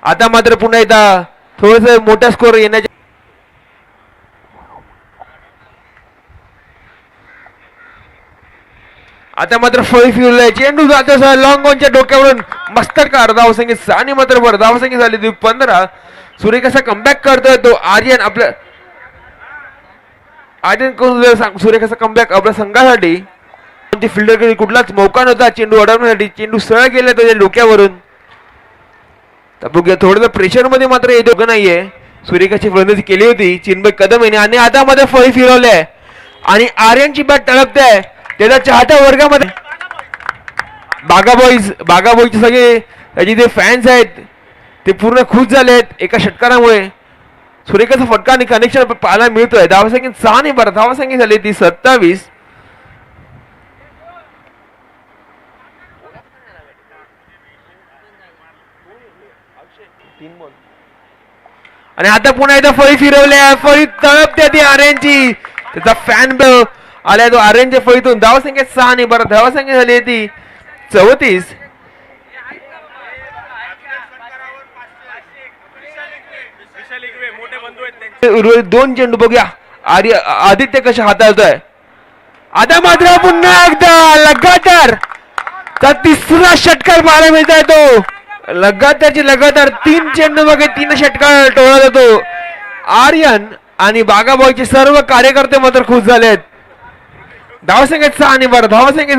आता मात्र पुन्हा एकदा थोडस मोठा स्कोर येण्याच्या आता मात्र फळी फिरलाय चेंडू जातो लॉंग ऑनच्या डोक्यावरून मस्तकार धावसंख्येत आणि मात्र बरं धावसंख्या झाली 15. सूर्य कसा कमबॅक करतोय तो आर्यन आपल्या आर्यन सूर्य कसा कमबॅक आपल्या संघासाठी फिल्डर कुठलाच मौका नव्हता चेंडू अडवण्यासाठी चेंडू सरळ गेला त्याच्या डोक्यावरून तर बघूया थोडं प्रेशर मध्ये मात्र हे दोघं नाहीये सूर्यकाची फलंदाजी केली होती चिन्मय कदम यांनी आणि आता मध्ये फळी फिरवलंय आणि आर्यनची बॅट तळपते त्याच्या चाहत्या वर्गामध्ये बागाबॉईचे सगळे त्याचे जे फॅन्स आहेत ते पूर्ण खुश झालेत एका षटकारामुळे सूर्यकाचा फटका आणि कनेक्शन पाहायला मिळतोय धावसंख्या 6 आणि 12 धावसंख्या झाली ती 27. आणि आता पुन्हा एकदा फळी फिरवल्या फळी तळपते ती आर्यनची त्याचा फॅन आलाय तो आर्यनच्या फळीतून धावसंख्या 6 आणि 12 धावसंख्या झाली ती 34. दोन चेंडू बघूया आदित्य कशा हाताळतोय आता मात्र पुन्हा एकदा लगातार तिसरा षटकार पाहायला मिळतोय तो लगातार 3 चेंडू बघे 3 षटकार टोळला जातो आर्यन आणि बागाबॉयचे सर्व कार्यकर्ते मात्र खुश झालेत धावसंख्येत 6 आणि 12 धावसंख्येत